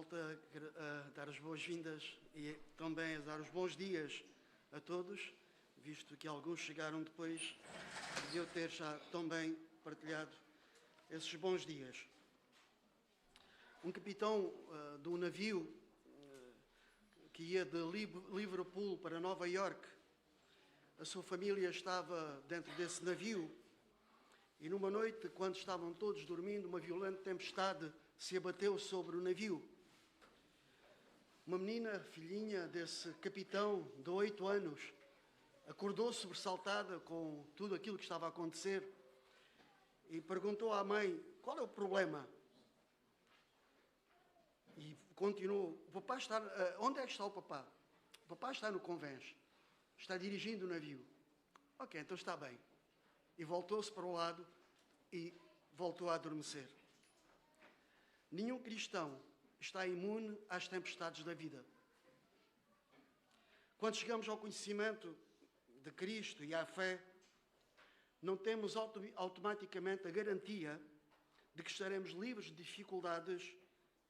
volto a dar as boas-vindas e também a dar os bons dias a todos, visto que alguns chegaram depois de eu ter já também partilhado esses bons dias. Um capitão de um navio que ia de Liverpool para Nova Iorque, a sua família estava dentro desse navio e numa noite, quando estavam todos dormindo, uma violenta tempestade se abateu sobre o navio. Uma menina, filhinha desse capitão de 8 anos, acordou sobressaltada com tudo aquilo que estava a acontecer e perguntou à mãe: qual é o problema? E continuou: o papá está... onde é que está o papá? O papá está no convés, está dirigindo o navio. Ok, então está bem. E voltou-se para o lado e voltou a adormecer. Nenhum cristão está imune às tempestades da vida. Quando chegamos ao conhecimento de Cristo e à fé, não temos automaticamente a garantia de que estaremos livres de dificuldades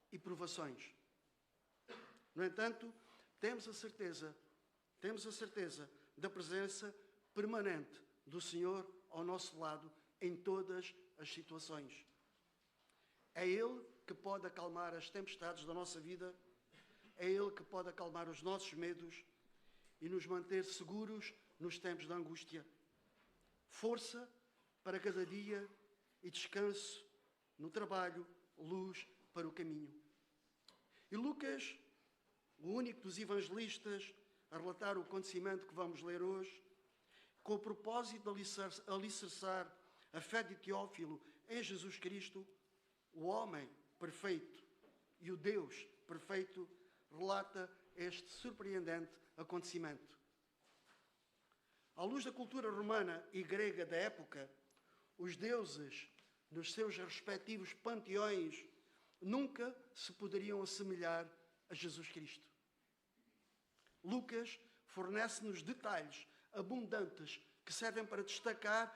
e provações. No entanto, temos a certeza da presença permanente do Senhor ao nosso lado em todas as situações. É Ele que pode acalmar as tempestades da nossa vida, é Ele que pode acalmar os nossos medos e nos manter seguros nos tempos de angústia. Força para cada dia e descanso no trabalho, luz para o caminho. E Lucas, o único dos evangelistas a relatar o acontecimento que vamos ler hoje, com o propósito de alicerçar a fé de Teófilo em Jesus Cristo, o homem perfeito e o Deus perfeito, relata este surpreendente acontecimento. À luz da cultura romana e grega da época, os deuses, nos seus respectivos panteões, nunca se poderiam assemelhar a Jesus Cristo. Lucas fornece-nos detalhes abundantes que servem para destacar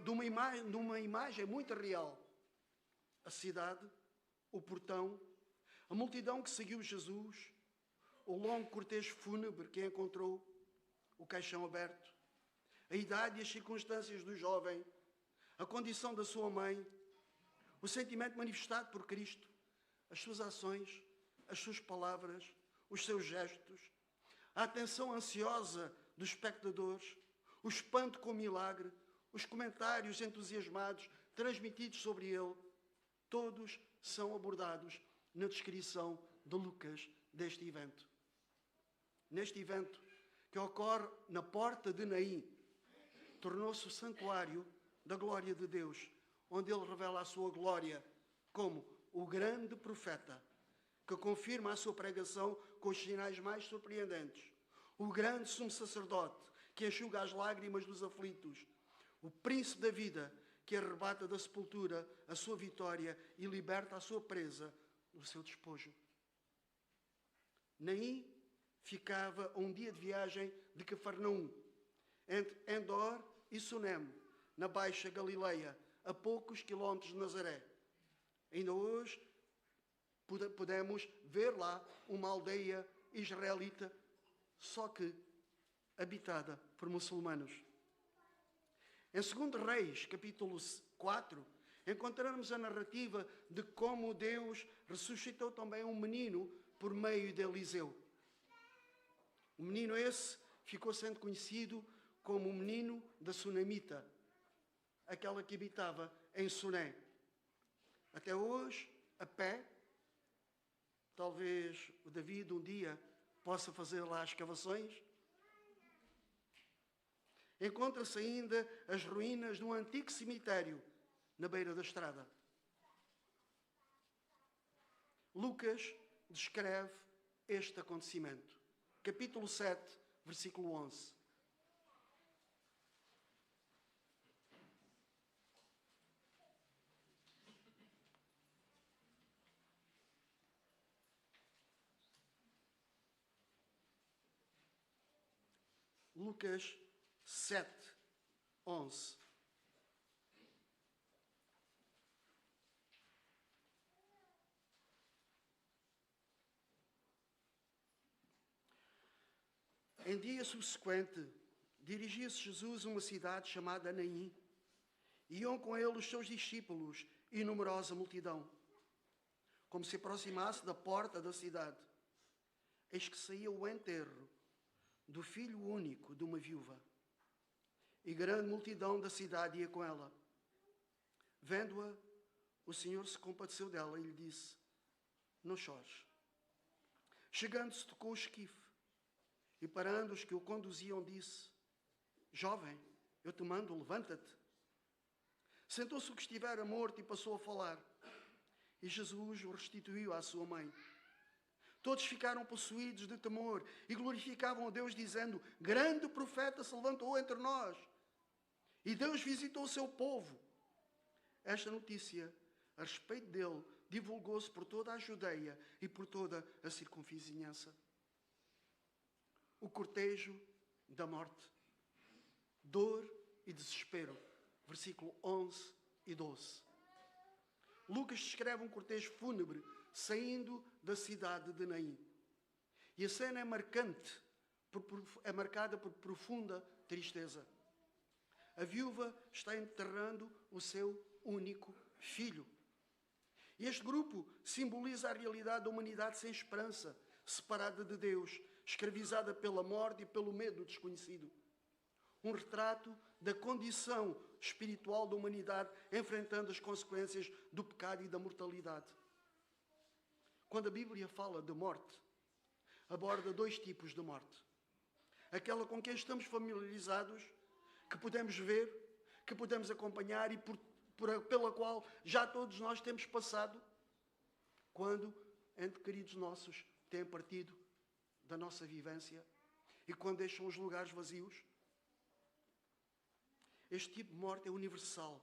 de uma imagem muito real: a cidade, o portão, a multidão que seguiu Jesus, o longo cortejo fúnebre que encontrou, o caixão aberto, a idade e as circunstâncias do jovem, a condição da sua mãe, o sentimento manifestado por Cristo, as suas ações, as suas palavras, os seus gestos, a atenção ansiosa dos espectadores, o espanto com o milagre, os comentários entusiasmados transmitidos sobre ele, todos são abordados na descrição de Lucas deste evento. Neste evento, que ocorre na porta de Naim, tornou-se o santuário da glória de Deus, onde ele revela a sua glória como o grande profeta, que confirma a sua pregação com os sinais mais surpreendentes, o grande sumo sacerdote, que enxuga as lágrimas dos aflitos, o príncipe da vida, que arrebata da sepultura a sua vitória e liberta a sua presa do seu despojo. Naim ficava a um dia de viagem de Cafarnaum, entre Endor e Sunem, na Baixa Galileia, a poucos quilómetros de Nazaré. Ainda hoje podemos ver lá uma aldeia israelita, só que habitada por muçulmanos. Em 2 Reis, capítulo 4, encontramos a narrativa de como Deus ressuscitou também um menino por meio de Eliseu. O menino esse ficou sendo conhecido como o menino da Sunamita, aquela que habitava em Suné. Até hoje, a pé, talvez o David um dia possa fazer lá escavações, encontra-se ainda as ruínas de um antigo cemitério na beira da estrada. Lucas descreve este acontecimento. Capítulo 7, versículo 11. Lucas 7, 11. Em dia subsequente, dirigia-se Jesus a uma cidade chamada Naim. Iam com ele os seus discípulos e numerosa multidão. Como se aproximasse da porta da cidade, eis que saía o enterro do filho único de uma viúva. E grande multidão da cidade ia com ela. Vendo-a, o Senhor se compadeceu dela e lhe disse: não chores. Chegando-se, tocou o esquife, e parando os que o conduziam, disse: jovem, eu te mando, levanta-te. Sentou-se o que estivera morto e passou a falar. E Jesus o restituiu à sua mãe. Todos ficaram possuídos de temor e glorificavam a Deus, dizendo: grande profeta se levantou entre nós, e Deus visitou o seu povo. Esta notícia a respeito dele divulgou-se por toda a Judeia e por toda a circunvizinhança. O cortejo da morte. Dor e desespero. Versículo 11 e 12. Lucas descreve um cortejo fúnebre saindo da cidade de Naim. E a cena é marcante, é marcada por profunda tristeza. A viúva está enterrando o seu único filho. E este grupo simboliza a realidade da humanidade sem esperança, separada de Deus, escravizada pela morte e pelo medo desconhecido. Um retrato da condição espiritual da humanidade enfrentando as consequências do pecado e da mortalidade. Quando a Bíblia fala de morte, aborda dois tipos de morte. Aquela com quem estamos familiarizados, que podemos ver, que podemos acompanhar e pela qual já todos nós temos passado, quando entes queridos nossos têm partido da nossa vivência e quando deixam os lugares vazios. Este tipo de morte é universal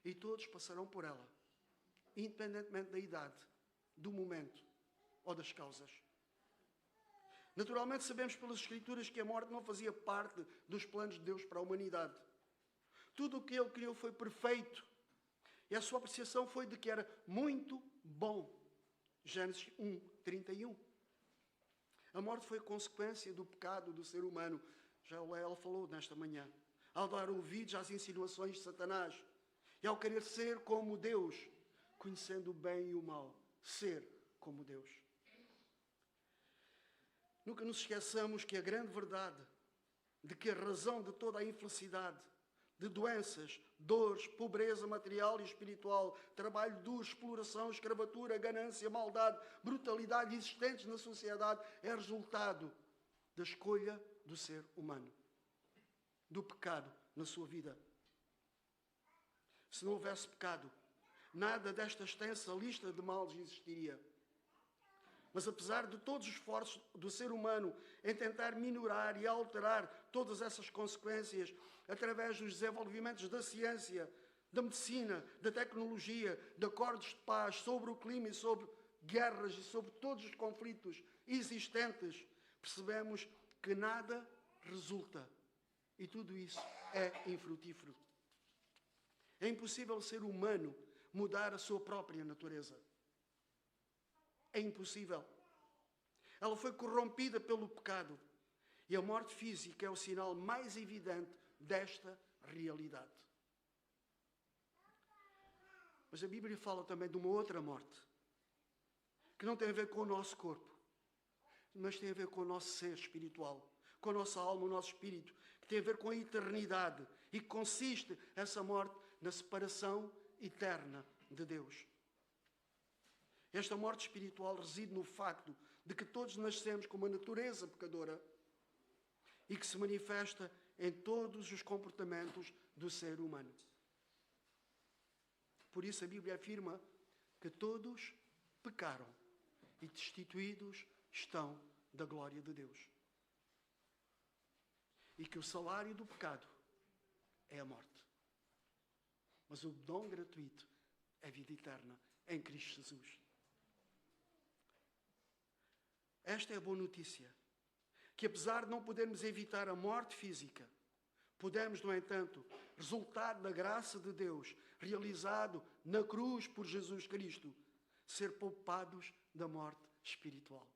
e todos passarão por ela, independentemente da idade, do momento ou das causas. Naturalmente sabemos pelas Escrituras que a morte não fazia parte dos planos de Deus para a humanidade. Tudo o que Ele criou foi perfeito e a sua apreciação foi de que era muito bom. Gênesis 1, 31. A morte foi consequência do pecado do ser humano. Já o Léo falou nesta manhã. Ao dar ouvidos às insinuações de Satanás e ao querer ser como Deus, conhecendo o bem e o mal, ser como Deus. Nunca nos esqueçamos que a grande verdade de que a razão de toda a infelicidade, de doenças, dores, pobreza material e espiritual, trabalho duro, exploração, escravatura, ganância, maldade, brutalidade existentes na sociedade é resultado da escolha do ser humano, do pecado na sua vida. Se não houvesse pecado, nada desta extensa lista de males existiria. Mas apesar de todos os esforços do ser humano em tentar minorar e alterar todas essas consequências através dos desenvolvimentos da ciência, da medicina, da tecnologia, de acordos de paz sobre o clima e sobre guerras e sobre todos os conflitos existentes, percebemos que nada resulta. E tudo isso é infrutífero. É impossível o ser humano mudar a sua própria natureza. É impossível. Ela foi corrompida pelo pecado. E a morte física é o sinal mais evidente desta realidade. Mas a Bíblia fala também de uma outra morte, que não tem a ver com o nosso corpo, mas tem a ver com o nosso ser espiritual, com a nossa alma, o nosso espírito, que tem a ver com a eternidade e que consiste essa morte na separação eterna de Deus. Esta morte espiritual reside no facto de que todos nascemos com uma natureza pecadora e que se manifesta em todos os comportamentos do ser humano. Por isso a Bíblia afirma que todos pecaram e destituídos estão da glória de Deus. E que o salário do pecado é a morte. Mas o dom gratuito é a vida eterna em Cristo Jesus. Esta é a boa notícia, que apesar de não podermos evitar a morte física, podemos, no entanto, resultado da graça de Deus, realizado na cruz por Jesus Cristo, ser poupados da morte espiritual.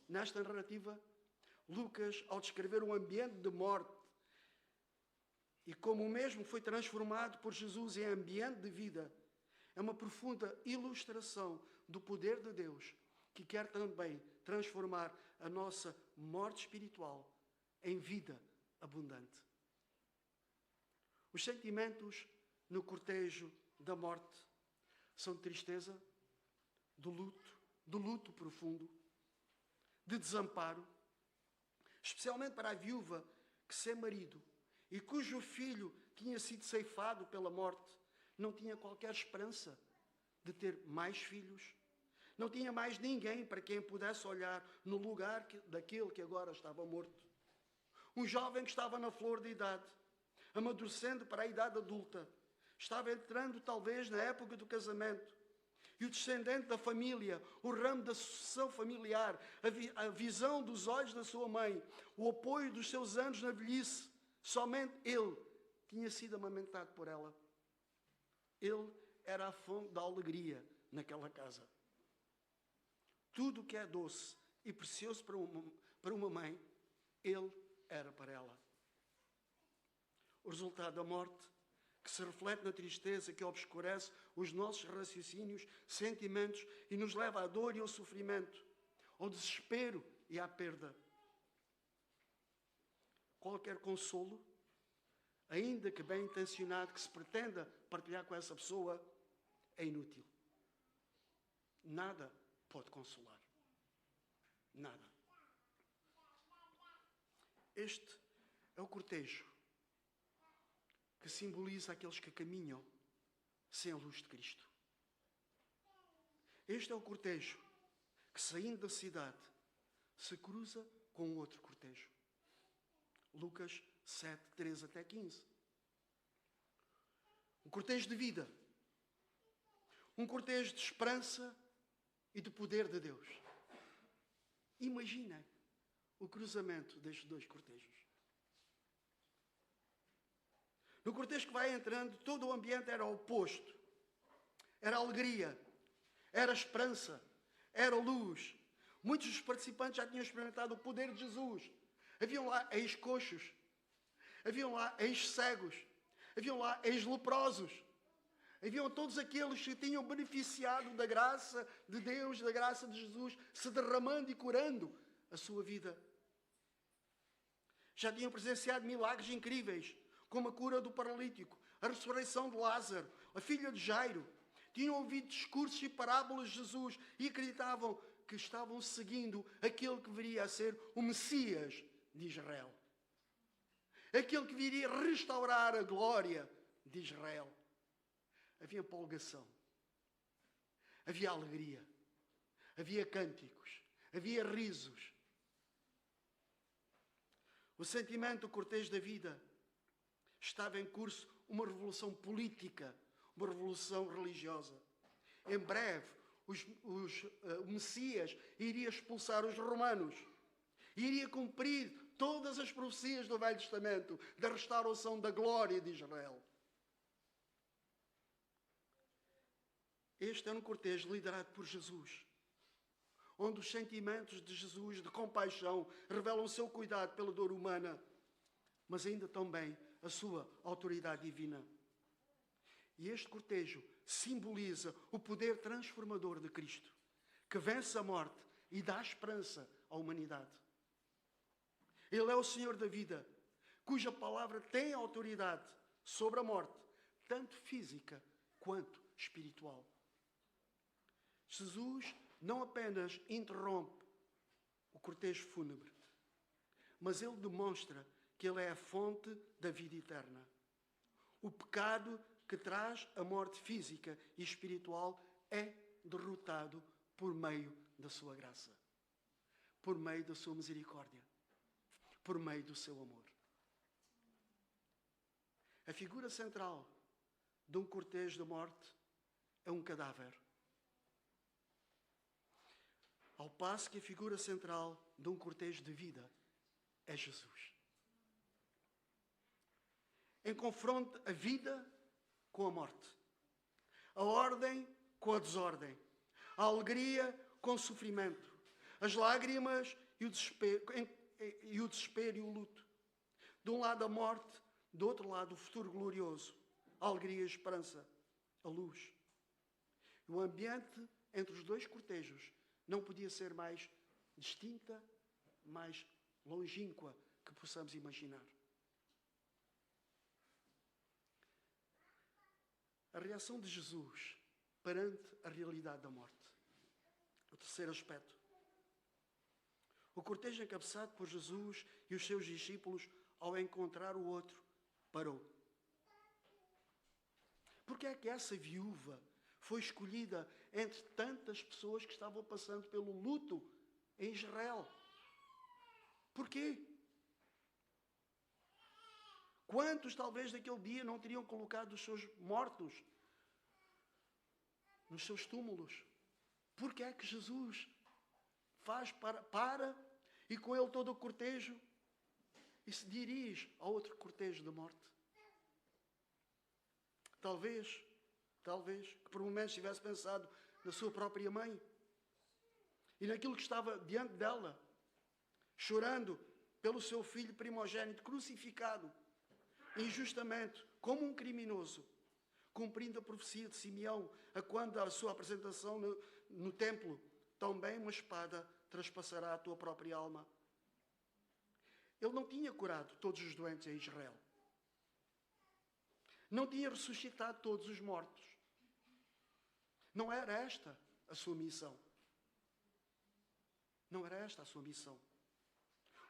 nesta narrativa, Lucas, ao descrever um ambiente de morte e como o mesmo foi transformado por Jesus em ambiente de vida, é uma profunda ilustração do poder de Deus, que quer também transformar a nossa morte espiritual em vida abundante. Os sentimentos no cortejo da morte são de tristeza, de luto profundo, de desamparo, especialmente para a viúva que, sem marido e cujo filho tinha sido ceifado pela morte, não tinha qualquer esperança de ter mais filhos, não tinha mais ninguém para quem pudesse olhar no lugar daquele que agora estava morto. Um jovem que estava na flor da idade, amadurecendo para a idade adulta, estava entrando talvez na época do casamento, e o descendente da família, o ramo da sucessão familiar, a visão dos olhos da sua mãe, o apoio dos seus anos na velhice, somente ele tinha sido amamentado por ela. Ele era a fonte da alegria naquela casa. Tudo o que é doce e precioso para uma mãe, ele era para ela. O resultado da morte, que se reflete na tristeza que obscurece os nossos raciocínios, sentimentos e nos leva à dor e ao sofrimento, ao desespero e à perda. Qualquer consolo, ainda que bem intencionado, que se pretenda partilhar com essa pessoa, é inútil. Nada pode consolar. Nada. Este é o cortejo que simboliza aqueles que caminham sem a luz de Cristo. Este é o cortejo que, saindo da cidade, se cruza com outro cortejo. Lucas 7, 13 até 15. Um cortejo de vida. Um cortejo de esperança e de poder de Deus. Imaginem o cruzamento destes dois cortejos. No cortejo que vai entrando, todo o ambiente era oposto. Era alegria, era esperança, era luz. Muitos dos participantes já tinham experimentado o poder de Jesus. Haviam lá ex-coxos, haviam lá ex-cegos, haviam lá ex-leprosos. Haviam todos aqueles que tinham beneficiado da graça de Deus, da graça de Jesus, se derramando e curando a sua vida. Já tinham presenciado milagres incríveis, como a cura do paralítico, a ressurreição de Lázaro, a filha de Jairo. Tinham ouvido discursos e parábolas de Jesus e acreditavam que estavam seguindo aquele que viria a ser o Messias de Israel. Aquele que viria restaurar a glória de Israel. Havia empolgação, havia alegria, havia cânticos, havia risos. O sentimento do cortejo da vida estava em curso uma revolução política, uma revolução religiosa. Em breve, o Messias iria expulsar os romanos, iria cumprir todas as profecias do Velho Testamento da restauração da glória de Israel. Este é um cortejo liderado por Jesus, onde os sentimentos de Jesus de compaixão revelam o seu cuidado pela dor humana, mas ainda também a sua autoridade divina. E este cortejo simboliza o poder transformador de Cristo, que vence a morte e dá esperança à humanidade. Ele é o Senhor da vida, cuja palavra tem autoridade sobre a morte, tanto física quanto espiritual. Jesus não apenas interrompe o cortejo fúnebre, mas ele demonstra que ele é a fonte da vida eterna. O pecado que traz a morte física e espiritual é derrotado por meio da sua graça, por meio da sua misericórdia, por meio do seu amor. A figura central de um cortejo da morte é um cadáver, ao passo que a figura central de um cortejo de vida é Jesus. Em confronto a vida com a morte, a ordem com a desordem, a alegria com o sofrimento, As lágrimas e o desespero e o luto. De um lado a morte, do outro lado o futuro glorioso. A alegria e a esperança, a luz. O ambiente entre os dois cortejos não podia ser mais distinta, mais longínqua que possamos imaginar. A reação de Jesus perante a realidade da morte. O terceiro aspecto. O cortejo encabeçado por Jesus e os seus discípulos, ao encontrar o outro, parou. Porque é que essa viúva foi escolhida entre tantas pessoas que estavam passando pelo luto em Israel? Porquê? Quantos talvez naquele dia não teriam colocado os seus mortos nos seus túmulos? Porque é que Jesus faz para e com ele todo o cortejo e se dirige a outro cortejo de morte? Talvez, que por momentos tivesse pensado na sua própria mãe e naquilo que estava diante dela, chorando pelo seu filho primogênito crucificado, injustamente, como um criminoso, cumprindo a profecia de Simeão, a quando a sua apresentação no templo, também uma espada traspassará a tua própria alma. Ele não tinha curado todos os doentes em Israel. Não tinha ressuscitado todos os mortos. Não era esta a sua missão. Não era esta a sua missão.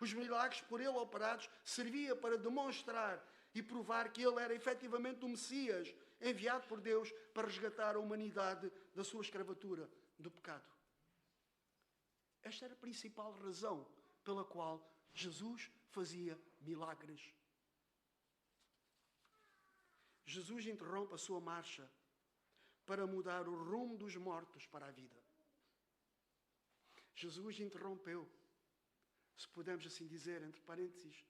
Os milagres por ele operados servia para demonstrar e provar que ele era efetivamente o Messias, enviado por Deus para resgatar a humanidade da sua escravatura, do pecado. Esta era a principal razão pela qual Jesus fazia milagres. Jesus interrompe a sua marcha para mudar o rumo dos mortos para a vida. Jesus interrompeu, se podemos assim dizer, entre parênteses,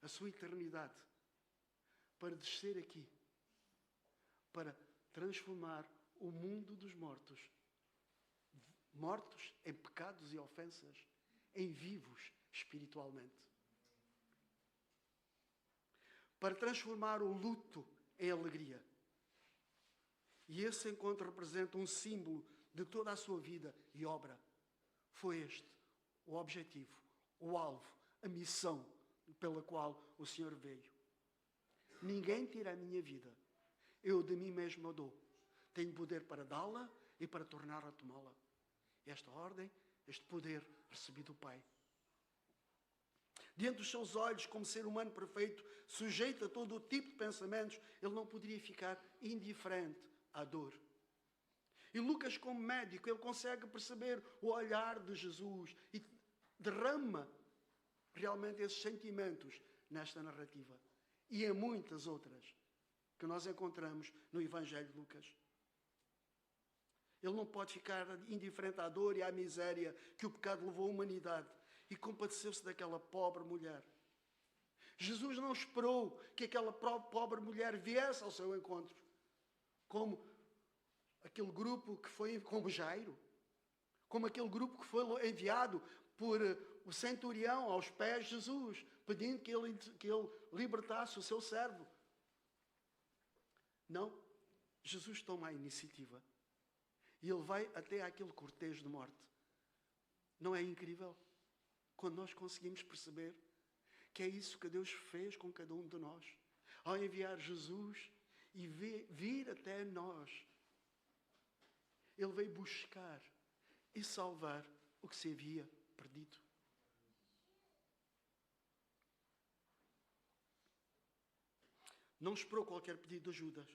a sua eternidade para descer aqui, para transformar o mundo dos mortos, mortos em pecados e ofensas, em vivos espiritualmente. Para transformar o luto em alegria. E esse encontro representa um símbolo de toda a sua vida e obra. Foi este o objetivo, o alvo, a missão pela qual o Senhor veio. Ninguém tira a minha vida. Eu de mim mesmo a dou. Tenho poder para dá-la e para tornar a tomá-la. Esta ordem, este poder recebi do Pai. Diante dos seus olhos, como ser humano perfeito, sujeito a todo o tipo de pensamentos, ele não poderia ficar indiferente à dor. E Lucas, como médico, ele consegue perceber o olhar de Jesus e derrama realmente esses sentimentos nesta narrativa. E em muitas outras que nós encontramos no Evangelho de Lucas. Ele não pode ficar indiferente à dor e à miséria que o pecado levou a humanidade e compadeceu-se daquela pobre mulher. Jesus não esperou que aquela pobre mulher viesse ao seu encontro, como aquele grupo que foi, como Jairo, como aquele grupo que foi enviado por o centurião aos pés de Jesus, pedindo que ele libertasse o seu servo. Não, Jesus toma a iniciativa e ele vai até àquele cortejo de morte. Não é incrível? Quando nós conseguimos perceber que é isso que Deus fez com cada um de nós, ao enviar Jesus e vir até nós, ele veio buscar e salvar o que se havia perdido. Não esperou qualquer pedido de ajuda.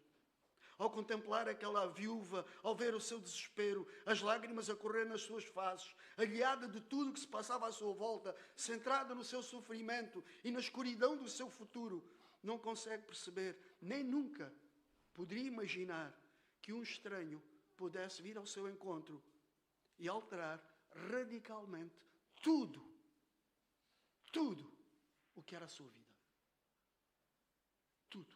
Ao contemplar aquela viúva, ao ver o seu desespero, as lágrimas a correr nas suas faces, aliada de tudo o que se passava à sua volta, centrada no seu sofrimento e na escuridão do seu futuro, não consegue perceber, nem nunca poderia imaginar que um estranho pudesse vir ao seu encontro e alterar radicalmente tudo o que era a sua vida. Tudo.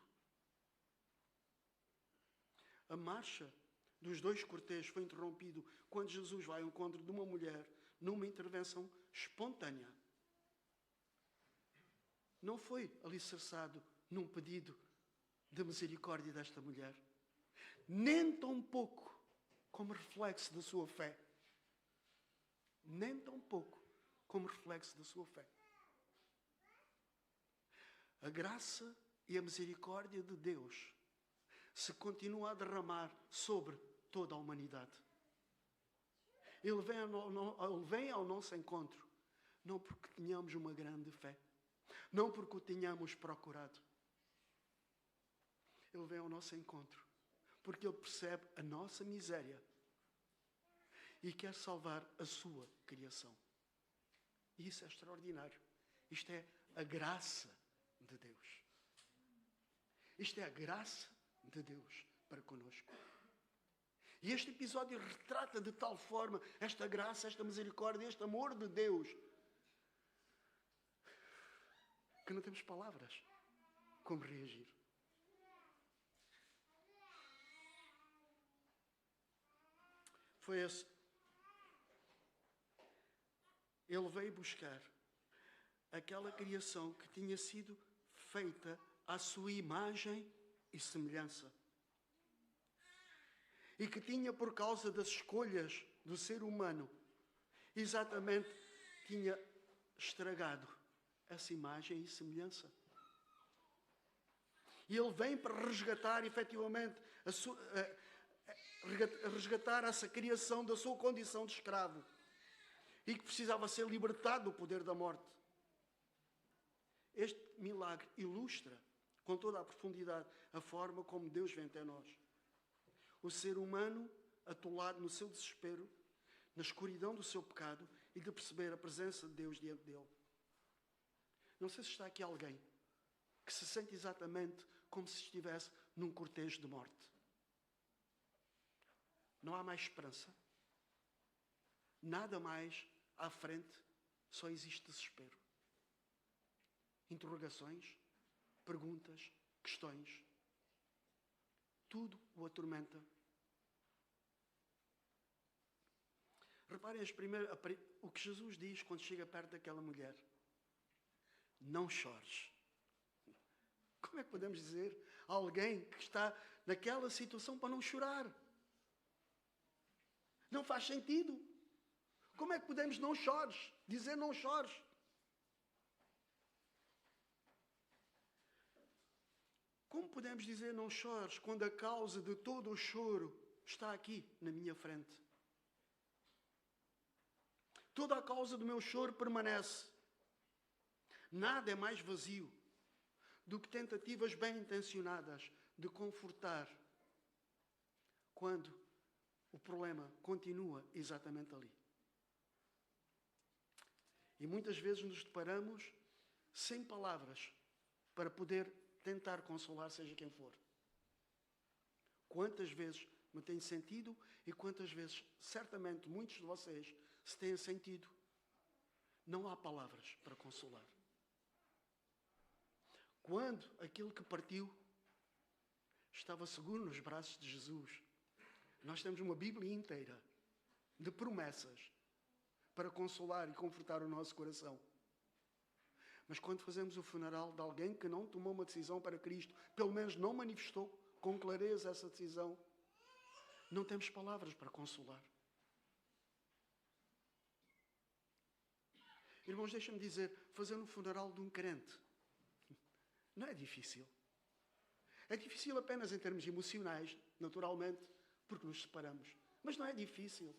A marcha dos dois cortejos foi interrompido quando Jesus vai ao encontro de uma mulher numa intervenção espontânea. Não foi alicerçado num pedido de misericórdia desta mulher, nem tão pouco como reflexo da sua fé. Nem tão pouco como reflexo da sua fé. A graça e a misericórdia de Deus se continua a derramar sobre toda a humanidade. Ele vem ao nosso encontro, não porque tenhamos uma grande fé, não porque o tenhamos procurado. Ele vem ao nosso encontro porque Ele percebe a nossa miséria e quer salvar a sua criação. E isso é extraordinário. Isto é a graça de Deus. Isto é a graça de Deus para conosco. E este episódio retrata de tal forma esta graça, esta misericórdia, este amor de Deus, que não temos palavras como reagir. Foi esse. Ele veio buscar aquela criação que tinha sido feita à sua imagem e semelhança. E que tinha, por causa das escolhas do ser humano, exatamente tinha estragado essa imagem e semelhança. E Ele vem para resgatar, efetivamente, resgatar essa criação da sua condição de escravo e que precisava ser libertado do poder da morte. Este milagre ilustra com toda a profundidade a forma como Deus vem até nós. O ser humano atolado no seu desespero, na escuridão do seu pecado e de perceber a presença de Deus diante dele. Não sei se está aqui alguém que se sente exatamente como se estivesse num cortejo de morte. Não há mais esperança. Nada mais à frente. Só existe desespero. Interrogações, perguntas, questões. Tudo o atormenta. Reparem o que Jesus diz quando chega perto daquela mulher. Não chores. Como é que podemos dizer a alguém que está naquela situação para não chorar? Não faz sentido. Como é que podemos não chores? Dizer não chores. Como podemos dizer não chores quando a causa de todo o choro está aqui na minha frente? Toda a causa do meu choro permanece. Nada é mais vazio do que tentativas bem intencionadas de confortar quando o problema continua exatamente ali. E muitas vezes nos deparamos sem palavras para poder tentar consolar seja quem for. Quantas vezes me tenho sentido e quantas vezes, certamente, muitos de vocês se têm sentido. Não há palavras para consolar. Quando aquilo que partiu estava seguro nos braços de Jesus, nós temos uma Bíblia inteira de promessas para consolar e confortar o nosso coração. Mas quando fazemos o funeral de alguém que não tomou uma decisão para Cristo, pelo menos não manifestou com clareza essa decisão, não temos palavras para consolar. Irmãos, deixem-me dizer, fazer um funeral de um crente não é difícil. É difícil apenas em termos emocionais, naturalmente, porque nos separamos. Mas não é difícil.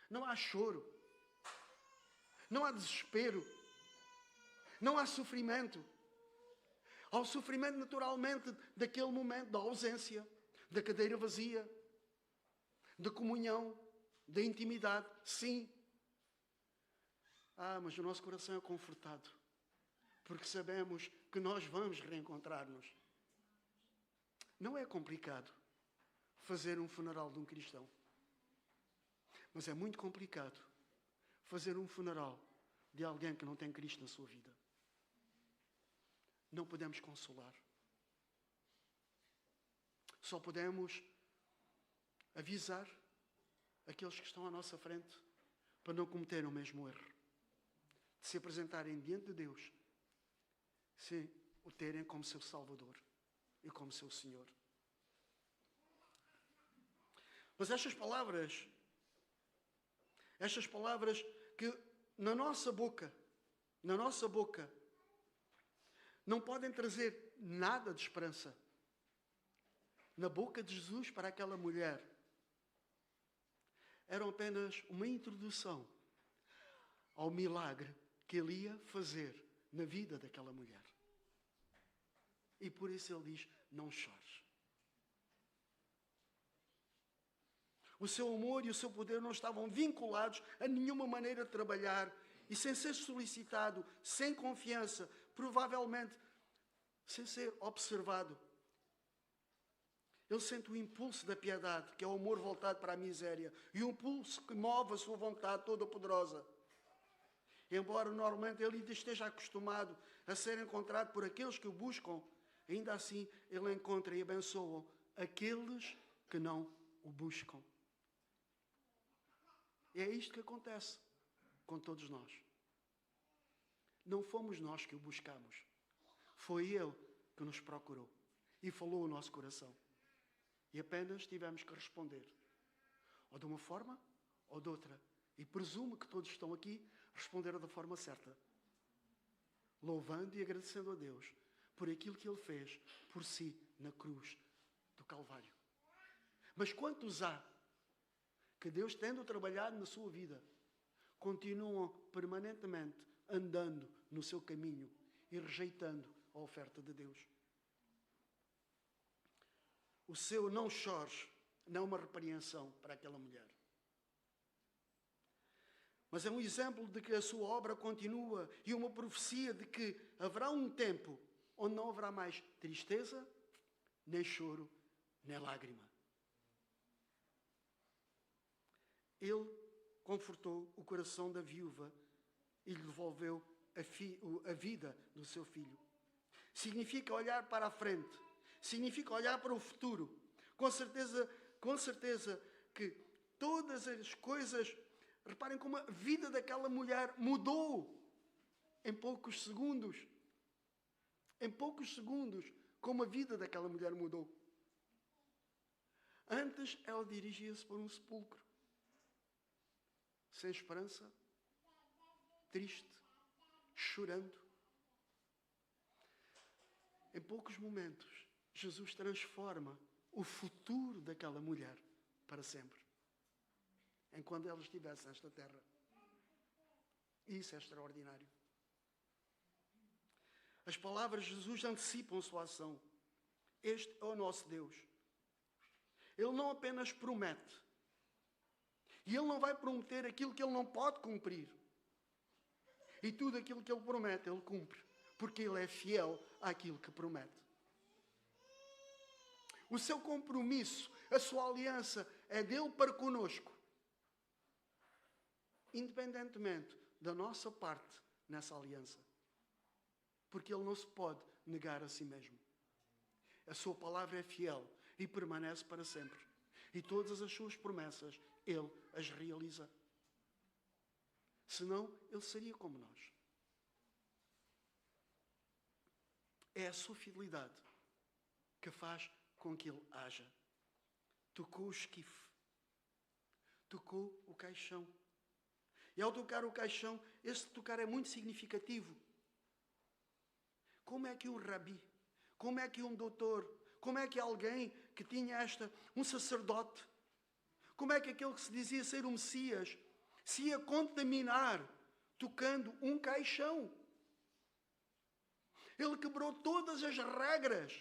Não há choro. Não há desespero. Não há sofrimento. Há o sofrimento, naturalmente, daquele momento da ausência, da cadeira vazia, da comunhão, da intimidade. Sim. Mas o nosso coração é confortado, porque sabemos que nós vamos reencontrar-nos. Não é complicado fazer um funeral de um cristão. Mas é muito complicado fazer um funeral de alguém que não tem Cristo na sua vida. Não podemos consolar. Só podemos avisar aqueles que estão à nossa frente para não cometerem o mesmo erro. De se apresentarem diante de Deus, sem o terem como seu Salvador e como seu Senhor. Mas estas palavras que na nossa boca, não podem trazer nada de esperança. Na boca de Jesus para aquela mulher, eram apenas uma introdução ao milagre que ele ia fazer na vida daquela mulher. E por isso ele diz, não chores. O seu amor e o seu poder não estavam vinculados a nenhuma maneira de trabalhar e sem ser solicitado, sem confiança, provavelmente sem ser observado. Ele sente o impulso da piedade, que é o amor voltado para a miséria, e o impulso que move a sua vontade toda poderosa. Embora normalmente ele esteja acostumado a ser encontrado por aqueles que o buscam, ainda assim ele encontra e abençoa aqueles que não o buscam. E é isto que acontece com todos nós. Não fomos nós que o buscamos. Foi Ele que nos procurou e falou o nosso coração. E apenas tivemos que responder. Ou de uma forma ou de outra. E presumo que todos estão aqui responderam da forma certa. Louvando e agradecendo a Deus por aquilo que Ele fez por si na cruz do Calvário. Mas quantos há que Deus, tendo trabalhado na sua vida, continuam permanentemente andando no seu caminho e rejeitando a oferta de Deus? O seu não chores não é uma repreensão para aquela mulher. Mas é um exemplo de que a sua obra continua e uma profecia de que haverá um tempo onde não haverá mais tristeza, nem choro, nem lágrima. Ele confortou o coração da viúva e lhe devolveu a vida do seu filho. Significa olhar para a frente. Significa olhar para o futuro. Com certeza que todas as coisas... Reparem como a vida daquela mulher mudou em poucos segundos. Em poucos segundos, como a vida daquela mulher mudou. Antes, ela dirigia-se para um sepulcro. Sem esperança, triste, chorando. Em poucos momentos, Jesus transforma o futuro daquela mulher para sempre. Enquanto ela estivesse nesta terra. Isso é extraordinário. As palavras de Jesus antecipam a sua ação. Este é o nosso Deus. Ele não apenas promete. E Ele não vai prometer aquilo que Ele não pode cumprir. E tudo aquilo que Ele promete, Ele cumpre. Porque Ele é fiel àquilo que promete. O seu compromisso, a sua aliança é dele para conosco. Independentemente da nossa parte nessa aliança. Porque Ele não se pode negar a si mesmo. A sua palavra é fiel e permanece para sempre. E todas as suas promessas, Ele as realiza. Senão, Ele seria como nós. É a sua fidelidade que faz com que Ele haja. Tocou o esquife. Tocou o caixão. E ao tocar o caixão, esse tocar é muito significativo. Como é que um rabi, como é que um doutor, como é que alguém que tinha um sacerdote, como é que aquele que se dizia ser o Messias, se ia contaminar tocando um caixão? Ele quebrou todas as regras,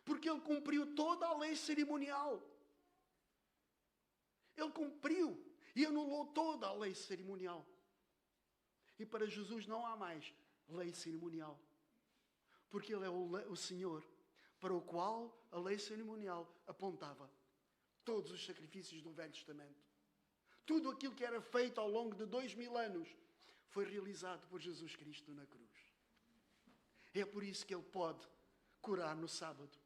porque ele cumpriu toda a lei cerimonial. Ele cumpriu e anulou toda a lei cerimonial. E para Jesus não há mais lei cerimonial. Porque Ele é o Senhor para o qual a lei cerimonial apontava. Todos os sacrifícios do Velho Testamento. Tudo aquilo que era feito ao longo de 2000 anos foi realizado por Jesus Cristo na cruz. É por isso que Ele pode curar no sábado.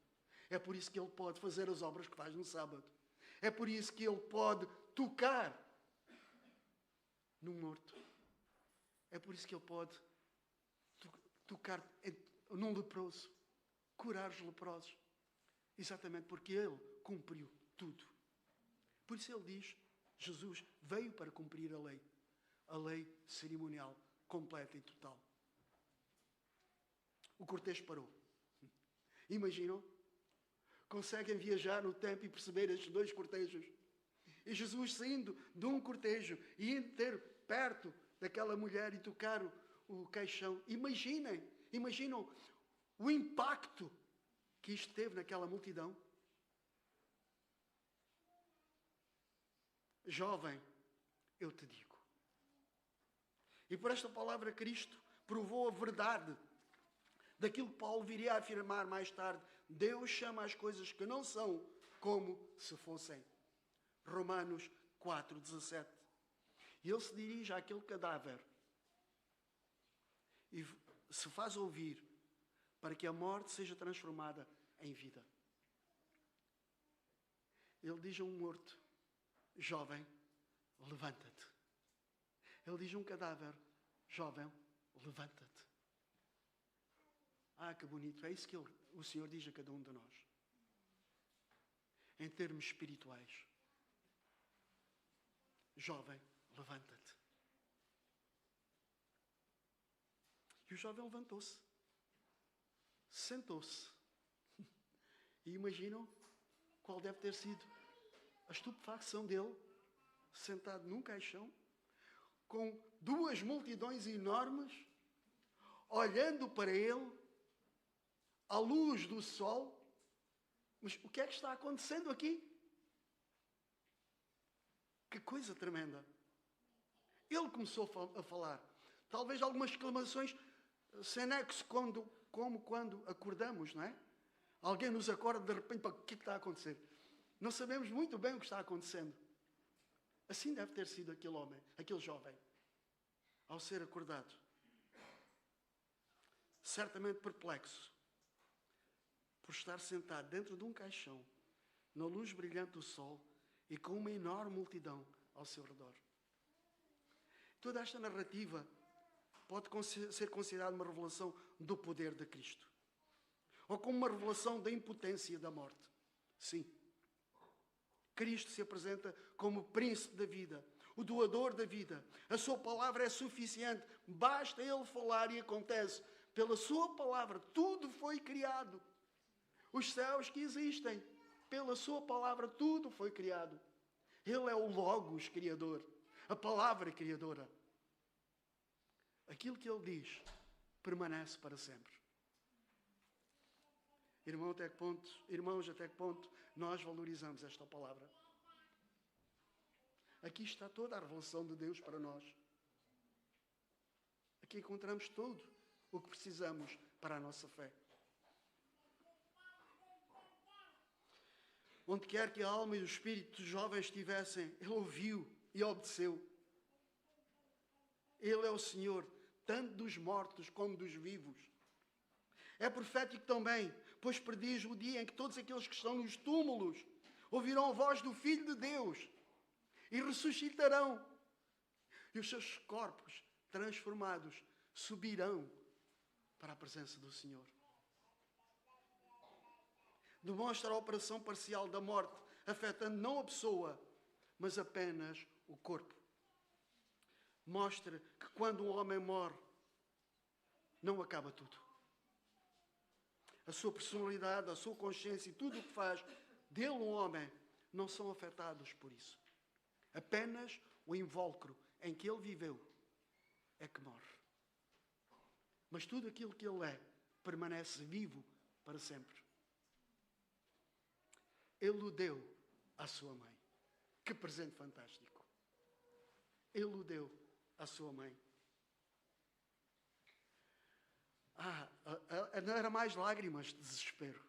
É por isso que Ele pode fazer as obras que faz no sábado. É por isso que Ele pode tocar num morto. É por isso que ele pode tocar num leproso, curar os leprosos. Exatamente porque ele cumpriu tudo. Por isso ele diz, Jesus veio para cumprir a lei cerimonial completa e total. O cortejo parou. Imaginam? Conseguem viajar no tempo e perceber estes dois cortejos? E Jesus saindo de um cortejo e indo ter perto daquela mulher e tocar o caixão. Imaginam o impacto que isto teve naquela multidão. Jovem, eu te digo. E por esta palavra Cristo provou a verdade daquilo que Paulo viria a afirmar mais tarde. Deus chama as coisas que não são como se fossem. Romanos 4:17. E ele se dirige àquele cadáver e se faz ouvir para que a morte seja transformada em vida. Ele diz a um morto, jovem, levanta-te. Ele diz a um cadáver, jovem, levanta-te. Ah, que bonito. É isso que o Senhor diz a cada um de nós. Em termos espirituais. Jovem, levanta-te. E o jovem levantou-se. Sentou-se. E imaginam qual deve ter sido a estupefacção dele, sentado num caixão, com duas multidões enormes, olhando para ele, à luz do sol. Mas o que é que está acontecendo aqui? Que coisa tremenda. Ele começou a falar. Talvez algumas exclamações sem nexo, como quando acordamos, não é? Alguém nos acorda de repente, o que é que está a acontecer? Não sabemos muito bem o que está acontecendo. Assim deve ter sido aquele homem, aquele jovem, ao ser acordado. Certamente perplexo, por estar sentado dentro de um caixão, na luz brilhante do sol e com uma enorme multidão ao seu redor. Toda esta narrativa pode ser considerada uma revelação do poder de Cristo. Ou como uma revelação da impotência da morte. Sim. Cristo se apresenta como o príncipe da vida, o doador da vida. A sua palavra é suficiente. Basta ele falar e acontece. Pela sua palavra tudo foi criado. Os céus que existem, pela sua palavra tudo foi criado. Ele é o Logos criador, a palavra criadora. Aquilo que ele diz permanece para sempre. Irmãos, até que ponto nós valorizamos esta palavra? Aqui está toda a revelação de Deus para nós. Aqui encontramos tudo o que precisamos para a nossa fé. Onde quer que a alma e o espírito dos jovens estivessem, ele ouviu e obedeceu. Ele é o Senhor, tanto dos mortos como dos vivos. É profético também, pois prediz o dia em que todos aqueles que estão nos túmulos ouvirão a voz do Filho de Deus e ressuscitarão. E os seus corpos transformados subirão para a presença do Senhor. Demonstra a operação parcial da morte, afetando não a pessoa, mas apenas o corpo. Mostra que quando um homem morre, não acaba tudo. A sua personalidade, a sua consciência e tudo o que faz dele um homem, não são afetados por isso. Apenas o invólucro em que ele viveu é que morre. Mas tudo aquilo que ele é, permanece vivo para sempre. Ele o deu à sua mãe. Que presente fantástico. Ele o deu à sua mãe. Não era mais lágrimas de desespero.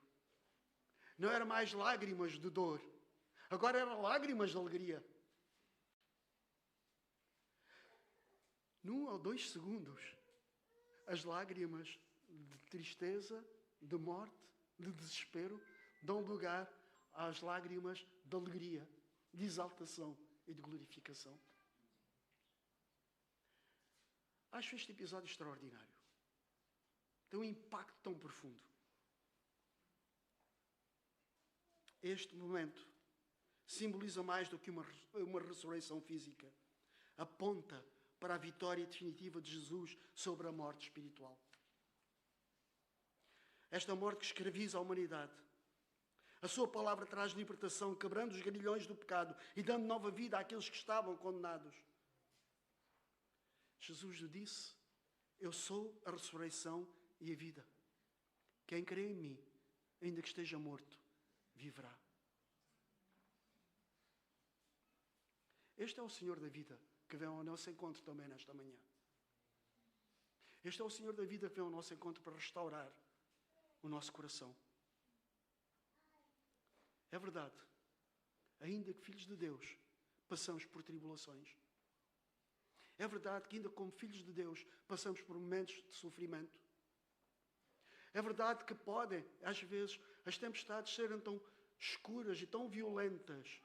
Não era mais lágrimas de dor. Agora eram lágrimas de alegria. Num ou 2 segundos, as lágrimas de tristeza, de morte, de desespero, dão lugar às lágrimas de alegria, de exaltação e de glorificação. Acho este episódio extraordinário. Tem um impacto tão profundo. Este momento simboliza mais do que uma ressurreição física. Aponta para a vitória definitiva de Jesus sobre a morte espiritual. Esta morte que escraviza a humanidade. A sua palavra traz libertação, quebrando os grilhões do pecado e dando nova vida àqueles que estavam condenados. Jesus lhe disse: eu sou a ressurreição e a vida. Quem crê em mim, ainda que esteja morto, viverá. Este é o Senhor da vida que vem ao nosso encontro também nesta manhã. Este é o Senhor da vida que vem ao nosso encontro para restaurar o nosso coração. É verdade, ainda que filhos de Deus, passamos por tribulações. É verdade que ainda como filhos de Deus, passamos por momentos de sofrimento. É verdade que podem, às vezes, as tempestades serem tão escuras e tão violentas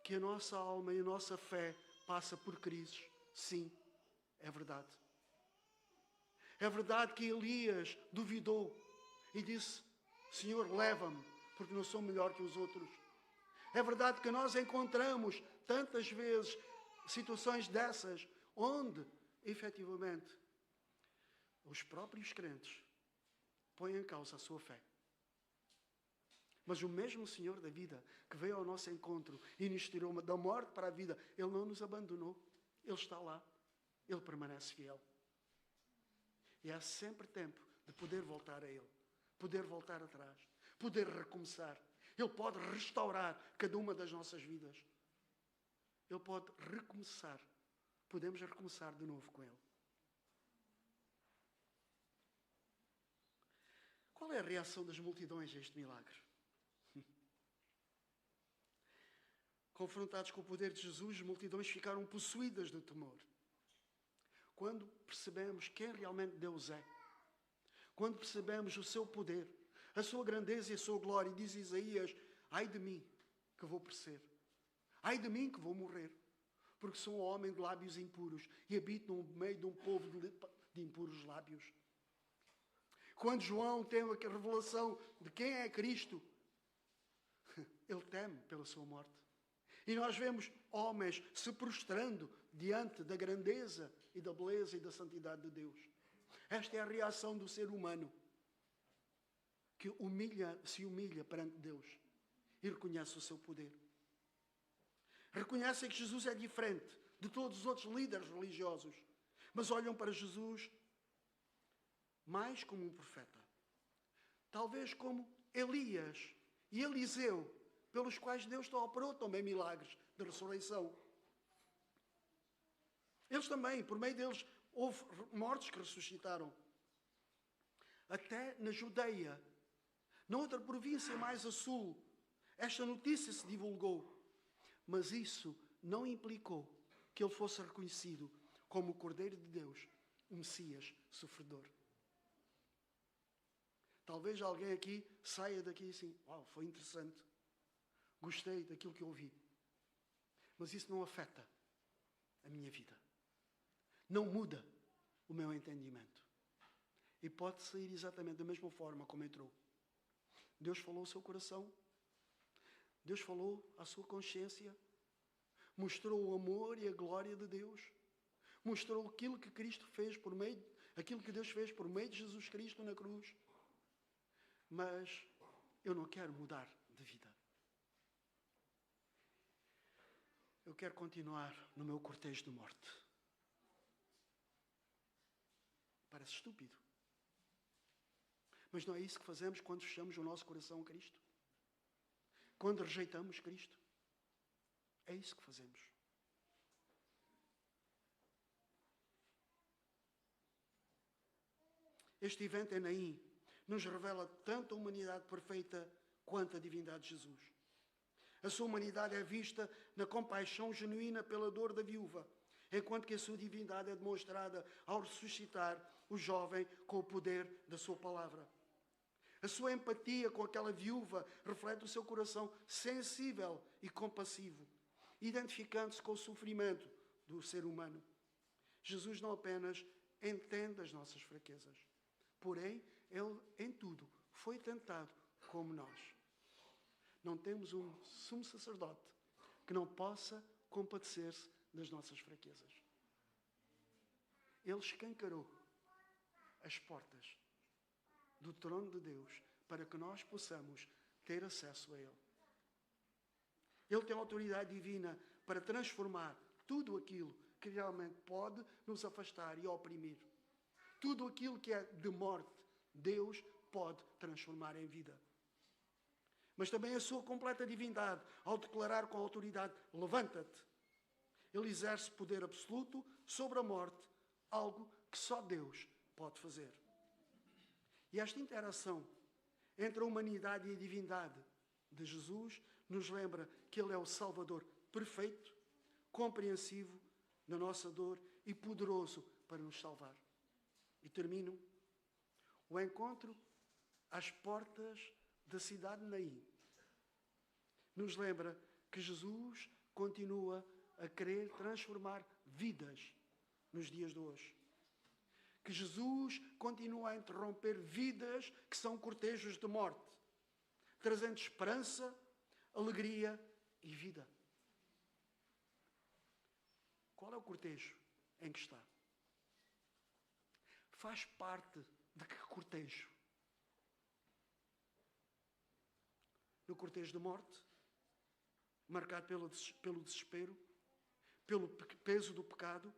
que a nossa alma e a nossa fé passa por crises. Sim, é verdade. É verdade que Elias duvidou e disse: Senhor, leva-me, porque não sou melhor que os outros. É verdade que nós encontramos tantas vezes situações dessas, onde, efetivamente, os próprios crentes põem em causa a sua fé. Mas o mesmo Senhor da vida, que veio ao nosso encontro e nos tirou da morte para a vida, Ele não nos abandonou. Ele está lá. Ele permanece fiel. E há sempre tempo de poder voltar a Ele. Poder voltar atrás. Poder recomeçar. Ele pode restaurar cada uma das nossas vidas. Ele pode recomeçar. Podemos recomeçar de novo com Ele. Qual é a reação das multidões a este milagre? Confrontados com o poder de Jesus, as multidões ficaram possuídas de temor. Quando percebemos quem realmente Deus é, quando percebemos o seu poder, a sua grandeza e a sua glória, diz Isaías: ai de mim que vou perecer, ai de mim que vou morrer, porque sou um homem de lábios impuros e habito no meio de um povo de impuros lábios. Quando João tem a revelação de quem é Cristo, ele teme pela sua morte. E nós vemos homens se prostrando diante da grandeza e da beleza e da santidade de Deus. Esta é a reação do ser humano, que se humilha perante Deus e reconhece o seu poder. Reconhecem que Jesus é diferente de todos os outros líderes religiosos, mas olham para Jesus mais como um profeta. Talvez como Elias e Eliseu, pelos quais Deus operou também milagres de ressurreição. Eles também, por meio deles, houve mortos que ressuscitaram. Até na Judeia, na outra província mais a sul, esta notícia se divulgou. Mas isso não implicou que ele fosse reconhecido como o Cordeiro de Deus, o Messias sofredor. Talvez alguém aqui saia daqui assim: uau, foi interessante. Gostei daquilo que ouvi. Mas isso não afeta a minha vida. Não muda o meu entendimento. E pode sair exatamente da mesma forma como entrou. Deus falou ao seu coração. Deus falou à sua consciência. Mostrou o amor e a glória de Deus. Mostrou aquilo que Cristo fez por meio, aquilo que Deus fez por meio de Jesus Cristo na cruz. Mas eu não quero mudar de vida. Eu quero continuar no meu cortejo de morte. Parece estúpido. Mas não é isso que fazemos quando fechamos o nosso coração a Cristo? Quando rejeitamos Cristo? É isso que fazemos. Este evento em Naim nos revela tanto a humanidade perfeita quanto a divindade de Jesus. A sua humanidade é vista na compaixão genuína pela dor da viúva, enquanto que a sua divindade é demonstrada ao ressuscitar o jovem com o poder da sua palavra. A sua empatia com aquela viúva reflete o seu coração sensível e compassivo, identificando-se com o sofrimento do ser humano. Jesus não apenas entende as nossas fraquezas, porém, Ele em tudo foi tentado como nós. Não temos um sumo sacerdote que não possa compadecer-se das nossas fraquezas. Ele escancarou as portas do trono de Deus para que nós possamos ter acesso a Ele. Ele tem autoridade divina para transformar tudo aquilo que realmente pode nos afastar e oprimir. Tudo aquilo que é de morte, Deus pode transformar em vida. Mas também a sua completa divindade, ao declarar com autoridade, levanta-te. Ele exerce poder absoluto sobre a morte, algo que só Deus pode fazer. E esta interação entre a humanidade e a divindade de Jesus nos lembra que Ele é o Salvador perfeito, compreensivo na nossa dor e poderoso para nos salvar. E termino. O encontro às portas da cidade de Naim nos lembra que Jesus continua a querer transformar vidas nos dias de hoje. Que Jesus continua a interromper vidas que são cortejos de morte, trazendo esperança, alegria e vida. Qual é o cortejo em que está? Faz parte de que cortejo? No cortejo de morte, marcado pelo desespero, pelo peso do pecado,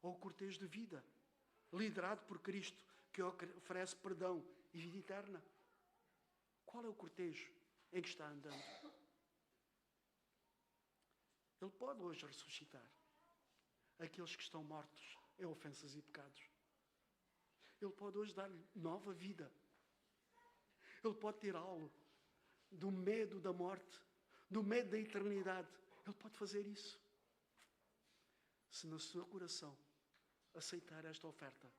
ou o cortejo de vida, liderado por Cristo, que oferece perdão e vida eterna? Qual é o cortejo em que está andando? Ele pode hoje ressuscitar aqueles que estão mortos em ofensas e pecados. Ele pode hoje dar-lhe nova vida. Ele pode tirá-lo do medo da morte, do medo da eternidade. Ele pode fazer isso. Se no seu coração aceitar esta oferta,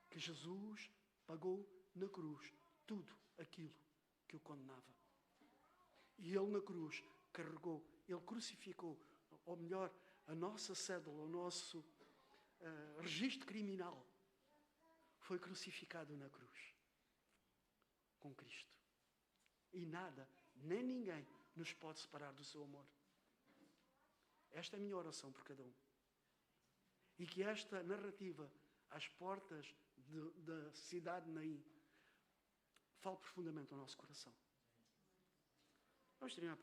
que Jesus pagou na cruz tudo aquilo que o condenava. E Ele na cruz carregou, Ele crucificou, ou melhor, a nossa cédula, o nosso registro criminal, foi crucificado na cruz com Cristo. E nada, nem ninguém nos pode separar do seu amor. Esta é a minha oração por cada um. E que esta narrativa às portas da cidade de Naim fale profundamente ao nosso coração. Vamos terminar.